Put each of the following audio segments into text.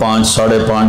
5.5,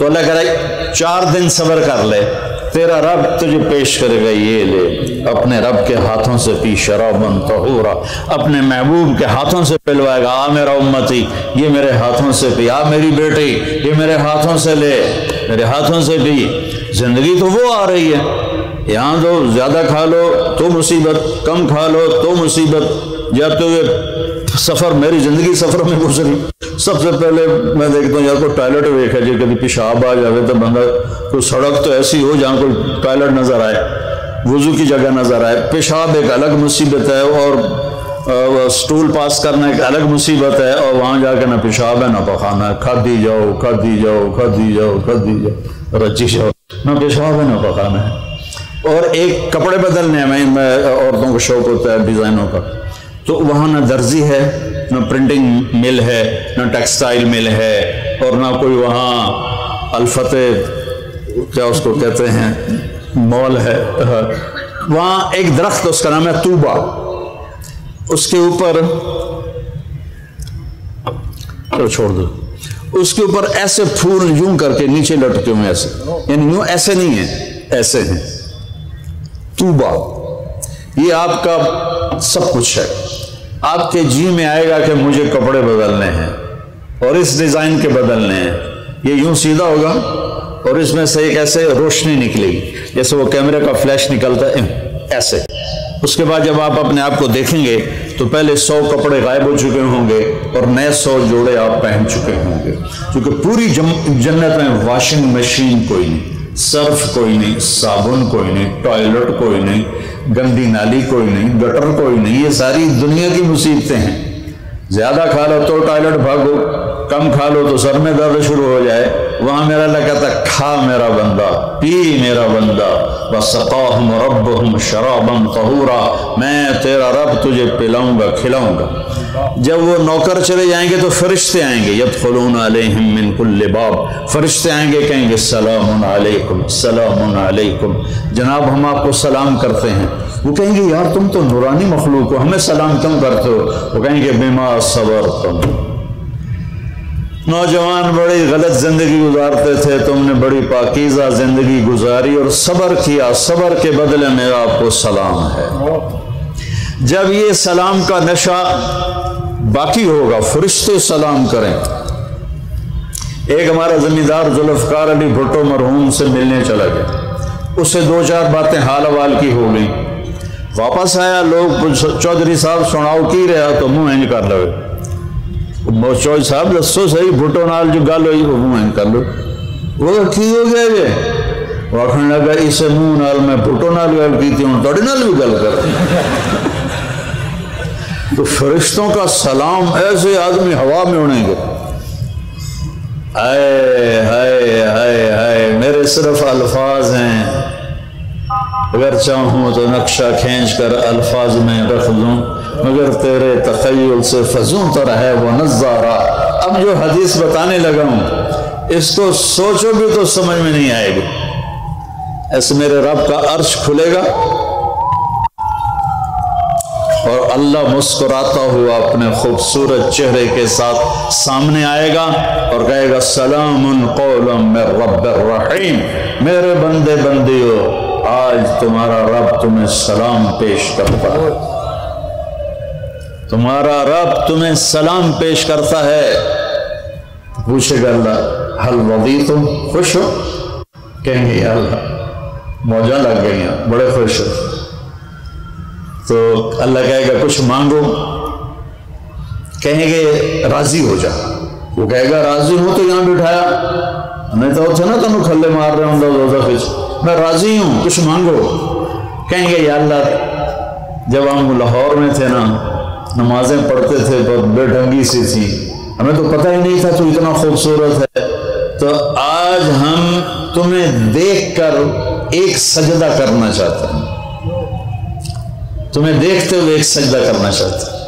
تو اللہ کہہ رہا ہے 4 دن صبر کر لے، تیرا رب تجھے پیش کرے گا، یہ لے اپنے رب کے ہاتھوں سے پی شراباً طہورا، اپنے محبوب کے ہاتھوں سے پلوائے گا، آ میرا امتی یہ میرے ہاتھوں سے پی، آ میری بیٹی یہ میرے ہاتھوں سے لے، میرے ہاتھوں سے پی۔ زندگی تو وہ آ رہی ہے، یہاں تو زیادہ کھا لو تو مصیبت، کم کھا لو تو مصیبت۔ جب تو یہ سفر، میری زندگی سفر میں گزری، سب سے پہلے میں دیکھتا ہوں یا کوئی ٹوائلٹ ویکھا جی، کبھی پیشاب آ جائے تو بندہ، کوئی سڑک تو ایسی ہو جہاں کوئی ٹوائلٹ نظر آئے، وضو کی جگہ نظر آئے۔ پیشاب ایک الگ مصیبت ہے، اور سٹول پاس کرنا ایک الگ مصیبت ہے، اور وہاں جا کے نہ پیشاب ہے نہ پخانا ہے، کھاتی جاؤ کھاتی جاؤ کھاتی جاؤ کھاتی جاؤ، رچی جاؤ، نہ پیشاب ہے نہ پخانا ہے۔ اور ایک کپڑے بدلنے میں عورتوں کو شوق ہوتا ہے ڈیزائنوں کا، تو وہاں نہ درزی ہے، نہ پرنٹنگ مل ہے، نہ ٹیکسٹائل مل ہے، اور نہ کوئی وہاں الفتح کیا اس کو کہتے ہیں مال ہے۔ وہاں ایک درخت، اس کا نام ہے طوبہ، اس کے اوپر چھوڑ دو، اس کے اوپر ایسے پھول یوں کر کے نیچے لٹکے ہوئے، ایسے یعنی یوں ایسے نہیں ہیں، ایسے ہیں۔ طوبہ یہ آپ کا سب کچھ ہے، آپ کے جی میں آئے گا کہ مجھے کپڑے بدلنے ہیں اور اس ڈیزائن کے بدلنے ہیں، یہ یوں سیدھا ہوگا اور اس میں سے ایک ایسے روشنی نکلے گی جیسے وہ کیمرے کا فلیش نکلتا ہے ایسے۔ اس کے بعد جب آپ اپنے آپ کو دیکھیں گے تو پہلے 100 کپڑے غائب ہو چکے ہوں گے اور نئے 100 جوڑے آپ پہن چکے ہوں گے، کیونکہ پوری جنت میں واشنگ مشین کوئی نہیں، صرف کوئی نہیں، صابن کوئی نہیں، ٹوائلٹ کوئی نہیں، گندی نالی کوئی نہیں، گٹر کوئی نہیں۔ یہ ساری دنیا کی مصیبتیں ہیں۔ زیادہ کھا لو تو ٹوائلٹ بھاگو، کم کھا لو تو سر میں درد شروع ہو جائے۔ وہاں میرا اللہ کہتا ہے کھا میرا بندہ، پی میرا بندہ، وَسَقَاهُمْ رَبُّهُمْ شَرَابًا طَهُورًا، میں تیرا رب تجھے پلاؤں گا کھلاؤں گا۔ جب وہ نوکر چلے جائیں گے تو فرشتے آئیں گے، يَدْخُلُونَ عَلَيْهِمْ مِنْ كُلِّ بَابٍ، فرشتے آئیں گے کہیں گے سلام علیکم سلام علیکم، جناب ہم آپ کو سلام کرتے ہیں۔ وہ کہیں گے یار تم تو نورانی مخلوق ہو، ہمیں سلام کیوں کرتے ہو؟ وہ کہیں گے بما صبرتم، نوجوان بڑی غلط زندگی گزارتے تھے، تم نے بڑی پاکیزہ زندگی گزاری اور صبر کیا، صبر کے بدلے میں آپ کو سلام ہے۔ جب یہ سلام کا نشہ باقی ہوگا، فرشتے سلام کریں۔ ایک ہمارا زمیندار ذوالفقار علی بھٹو مرحوم سے ملنے چلا گیا، اس سے 2-4 باتیں حال احوال کی ہو گئی، واپس آیا، لوگ چودھری صاحب سناؤ کی رہا تو منہ انج کر لو، چودھری صاحب دسو صحیح بھٹو نال جو گل ہوئی وہ منہ انج کر لو۔ وہ کی ہو گیا جی؟ وہ آخر لگا اسے منہ نال میں بھٹو نال گل کی تھی، ہوں تھوڑی نال بھی گل کر۔ تو فرشتوں کا سلام ایسے آدمی ہوا میں اڑیں گے، ہائے ہائے ہائے ہائے، میرے صرف الفاظ ہیں، اگر چاہوں تو نقشہ کھینچ کر الفاظ میں رکھ دوں، مگر تیرے تخیل سے فزوں تر ہے وہ نظارہ۔ اب جو حدیث بتانے لگا ہوں اس کو سوچو بھی تو سمجھ میں نہیں آئے گی۔ ایسے میرے رب کا عرش کھلے گا اور اللہ مسکراتا ہوا اپنے خوبصورت چہرے کے ساتھ سامنے آئے گا اور کہے گا سلام قولا من رب الرحیم، میرے بندے بندیو آج تمہارا رب تمہیں سلام پیش کرتا ہے، تمہارا رب تمہیں سلام پیش کرتا ہے۔ پوچھے گا اللہ حل رضیتم، خوش ہو؟ کہیں گے یا اللہ موجاں لگ گئی ہیں، بڑے خوش ہو۔ تو اللہ کہے گا کچھ مانگو، کہیں گے راضی ہو جا، وہ کہے گا راضی ہوں تو یہاں بٹھایا نہیں تو تھے نا تمہیں کھلے مار رہے ہوں دوزخ، میں راضی ہوں کچھ مانگو۔ کہیں گے یا اللہ جب ہم لاہور میں تھے نا نمازیں پڑھتے تھے بہت بے ڈھنگی سی تھی، ہمیں تو پتہ ہی نہیں تھا تو اتنا خوبصورت ہے، تو آج ہم تمہیں دیکھ کر ایک سجدہ کرنا چاہتے ہیں، تمہیں دیکھتے ہوئے ایک سجدہ کرنا چاہتے ہیں۔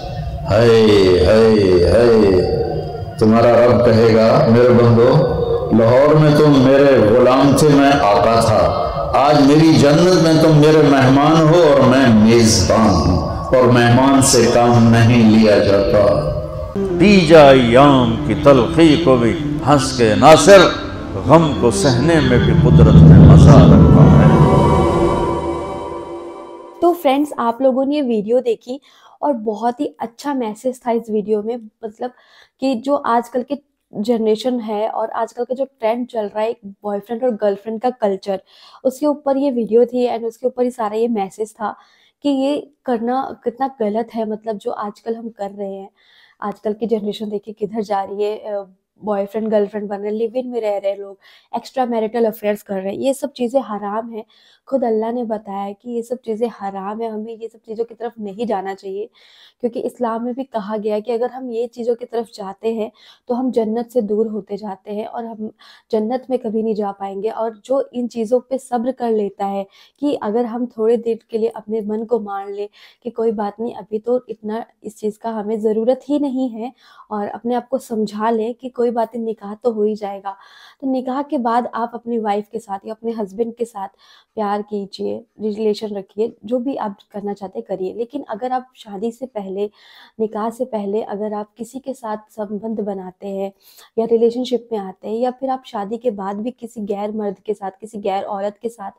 ہائے ہائے ہائے، تمہارا رب کہے گا میرے بندو لاہور میں تم میرے غلام تھے، میں آقا تھا، آج میری جنت میں تم میرے مہمان ہو اور میں میزبان ہوں، اور مہمان سے کام نہیں لیا جاتا۔ پی جا ایام کی تلخی کو بھی ہنس کے ناصر، غم کو سہنے میں بھی قدرت نے مزہ رکھا ہے۔ تو فرینڈس، آپ لوگوں نے یہ ویڈیو دیکھی اور بہت ہی اچھا میسج تھا اس ویڈیو میں، مطلب کہ جو آج کل کے جنریشن ہے اور آج کل کا جو ٹرینڈ چل رہا ہے ایک بوائے فرینڈ اور گرل فرینڈ کا کلچر، اس کے اوپر یہ ویڈیو تھی اینڈ اس کے اوپر ہی سارا یہ میسج تھا کہ یہ کرنا کتنا غلط ہے، مطلب جو آج کل ہم کر رہے ہیں۔ آج کل کی جنریشن دیکھیے کدھر جا رہی ہے، بوائے فرینڈ گرل فرینڈ بن رہے ہیں، لیو ان میں رہ رہے لوگ، ایکسٹرا میرٹل افیئرس کر رہے ہیں، یہ سب چیزیں حرام ہیں۔ خود اللہ نے بتایا ہے کہ یہ سب چیزیں حرام ہیں، ہمیں یہ سب چیزوں کی طرف نہیں جانا چاہیے، کیونکہ اسلام میں بھی کہا گیا ہے کہ اگر ہم یہ چیزوں کی طرف جاتے ہیں تو ہم جنت سے دور ہوتے جاتے ہیں اور ہم جنت میں کبھی نہیں جا پائیں گے۔ اور جو ان چیزوں پہ صبر کر لیتا ہے کہ اگر ہم تھوڑے دیر کے لیے اپنے من کو مان لیں کہ کوئی بات نہیں، ابھی تو اتنا اس چیز کا ہمیں ضرورت ہی نہیں ہے، اور اپنے آپ کو سمجھا لیں کہ کوئی بات نہیں، نکاح تو ہو ہی جائے گا، تو نکاح کے بعد آپ اپنی وائف کے ساتھ یا اپنے ہسبینڈ کے ساتھ پیار کیجئے، ریلیشن رکھیے، جو بھی آپ کرنا چاہتے کریے۔ لیکن اگر آپ شادی سے پہلے، نکاح سے پہلے اگر آپ کسی کے ساتھ سمبندھ بناتے ہیں یا ریلیشن شپ میں آتے ہیں، یا پھر آپ شادی کے بعد بھی کسی غیر مرد کے ساتھ، کسی غیر عورت کے ساتھ،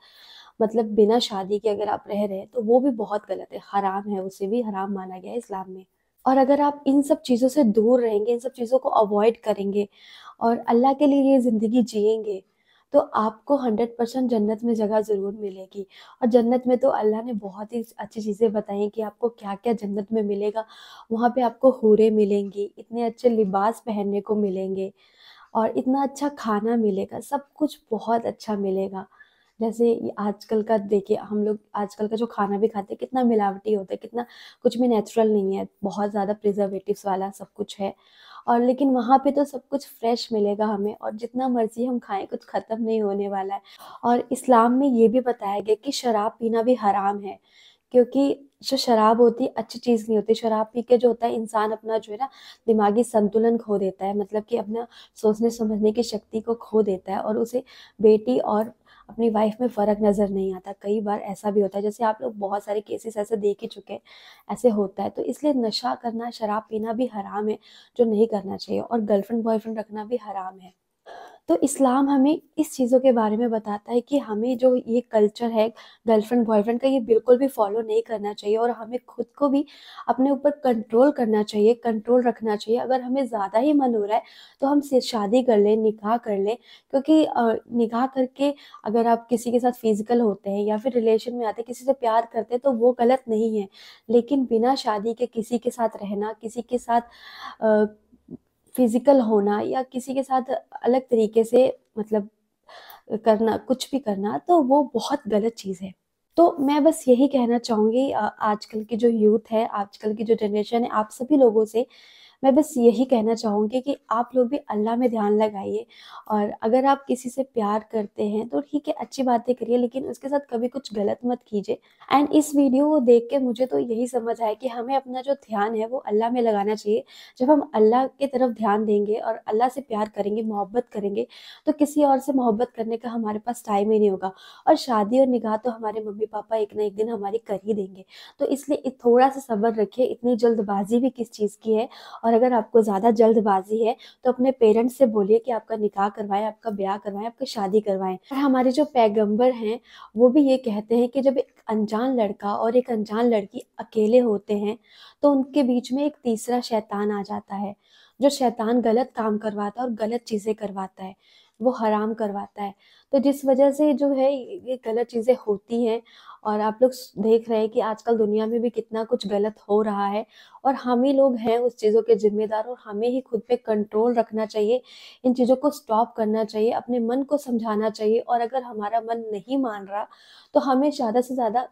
مطلب بنا شادی کے اگر آپ رہ رہے ہیں، تو وہ بھی بہت غلط ہے، حرام ہے، اسے بھی حرام مانا گیا ہے اسلام میں۔ اور اگر آپ ان سب چیزوں سے دور رہیں گے، ان سب چیزوں کو اوائڈ کریں گے اور اللہ کے لیے یہ زندگی جئیں گے، تو آپ کو 100% جنت میں جگہ ضرور ملے گی۔ اور جنت میں تو اللہ نے بہت ہی اچھی چیزیں بتائی کہ آپ کو کیا کیا جنت میں ملے گا۔ وہاں پہ آپ کو حوریں ملیں گی، اتنے اچھے لباس پہننے کو ملیں گے، اور اتنا اچھا کھانا ملے گا، سب کچھ بہت اچھا ملے گا۔ جیسے آج کل کا دیکھیے، ہم لوگ آج کل کا جو کھانا بھی کھاتے ہیں کتنا ملاوٹی ہوتا ہے، کتنا کچھ بھی نیچرل نہیں ہے، بہت زیادہ پریزرویٹیوز والا سب کچھ ہے۔ اور لیکن وہاں پہ تو سب کچھ فریش ملے گا ہمیں، اور جتنا مرضی ہم کھائیں کچھ ختم نہیں ہونے والا ہے۔ اور اسلام میں یہ بھی بتایا گیا کہ شراب پینا بھی حرام ہے، کیونکہ جو شراب ہوتی ہے اچھی چیز نہیں ہوتی۔ شراب پی کے جو ہوتا ہے انسان اپنا جو ہے نا دماغی سنتولن کھو دیتا ہے، مطلب کہ اپنا سوچنے سمجھنے کی شکتی کو کھو دیتا ہے، اور اسے بیٹی اور اپنی وائف میں فرق نظر نہیں آتا۔ کئی بار ایسا بھی ہوتا ہے، جیسے آپ لوگ بہت سارے کیسز ایسے دیکھ ہی چکے ہیں، ایسے ہوتا ہے۔ تو اس لیے نشہ کرنا، شراب پینا بھی حرام ہے، جو نہیں کرنا چاہیے، اور گرل فرینڈ بوائے فرینڈ رکھنا بھی حرام ہے۔ تو اسلام ہمیں اس چیزوں کے بارے میں بتاتا ہے کہ ہمیں جو یہ کلچر ہے گرل فرینڈ بوائے فرینڈ کا، یہ بالکل بھی فالو نہیں کرنا چاہیے، اور ہمیں خود کو بھی اپنے اوپر کنٹرول کرنا چاہیے، کنٹرول رکھنا چاہیے۔ اگر ہمیں زیادہ ہی من ہو رہا ہے تو ہم شادی کر لیں، نکاح کر لیں، کیونکہ نکاح کر کے اگر آپ کسی کے ساتھ فزیکل ہوتے ہیں یا پھر ریلیشن میں آتے ہیں، کسی سے پیار کرتے ہیں، تو وہ غلط نہیں ہے۔ لیکن بنا شادی کے کسی کے ساتھ رہنا، کسی کے ساتھ فزیکل ہونا، یا کسی کے ساتھ الگ طریقے سے مطلب کرنا، کچھ بھی کرنا، تو وہ بہت غلط چیز ہے۔ تو میں بس یہی کہنا چاہوں گی آج کل کی جو یوتھ ہے، آج کل کی جو جنریشن ہے، آپ سبھی لوگوں سے میں بس یہی کہنا چاہوں گی کہ آپ لوگ بھی اللہ میں دھیان لگائیے، اور اگر آپ کسی سے پیار کرتے ہیں تو ٹھیک ہے، اچھی باتیں کریے، لیکن اس کے ساتھ کبھی کچھ غلط مت کیجیے۔ اینڈ اس ویڈیو کو دیکھ کے مجھے تو یہی سمجھ آیا کہ ہمیں اپنا جو دھیان ہے وہ اللہ میں لگانا چاہیے۔ جب ہم اللہ کی طرف دھیان دیں گے اور اللہ سے پیار کریں گے، محبت کریں گے، تو کسی اور سے محبت کرنے کا ہمارے پاس ٹائم ہی نہیں ہوگا۔ اور شادی اور نکاح تو ہمارے ممی پاپا ایک نہ ایک دن ہماری کر ہی دیں گے، تو اس لیے تھوڑا سا صبر رکھیے۔ اتنی جلد بازی بھی کس چیز کی ہے؟ اور اگر آپ کو زیادہ جلد بازی ہے تو اپنے پیرنٹس سے بولیے کہ آپ کا نکاح کروائیں، آپ کا بیاہ کروائیں، آپ کی شادی کروائیں۔ اور ہمارے جو پیغمبر ہیں وہ بھی یہ کہتے ہیں کہ جب ایک انجان لڑکا اور ایک انجان لڑکی اکیلے ہوتے ہیں تو ان کے بیچ میں ایک تیسرا شیطان آ جاتا ہے، جو شیطان غلط کام کرواتا ہے اور غلط چیزیں کرواتا ہے، وہ حرام کرواتا ہے۔ تو جس وجہ سے جو ہے یہ غلط چیزیں ہوتی ہیں، اور آپ لوگ دیکھ رہے ہیں کہ آج کل دنیا میں بھی کتنا کچھ غلط ہو رہا ہے، اور ہم ہی لوگ ہیں اس چیزوں کے ذمہ دار، اور ہمیں ہی خود پہ کنٹرول رکھنا چاہیے، ان چیزوں کو سٹاپ کرنا چاہیے، اپنے من کو سمجھانا چاہیے۔ اور اگر ہمارا من نہیں مان رہا تو ہمیں زیادہ سے زیادہ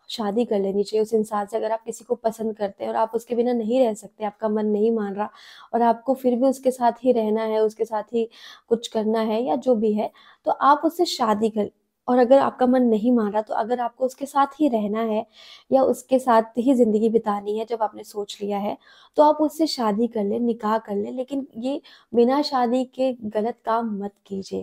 شادی کر لینی چاہیے اس انسان سے۔ اگر آپ کسی کو پسند کرتے ہیں اور آپ اس کے بنا نہیں رہ سکتے، آپ کا من نہیں مان رہا، اور آپ کو پھر بھی اس کے ساتھ ہی رہنا ہے، اس کے ساتھ ہی کچھ کرنا ہے یا جو بھی ہے، تو آپ اس سے شادی کر۔ اور اگر آپ کا من نہیں مان رہا، تو اگر آپ کو اس کے ساتھ ہی رہنا ہے یا اس کے ساتھ ہی زندگی بتانی ہے، جب آپ نے سوچ لیا ہے، تو آپ اس سے شادی کر لیں، نکاح کر لیں، لیکن یہ بنا شادی کے غلط کام مت کیجیے۔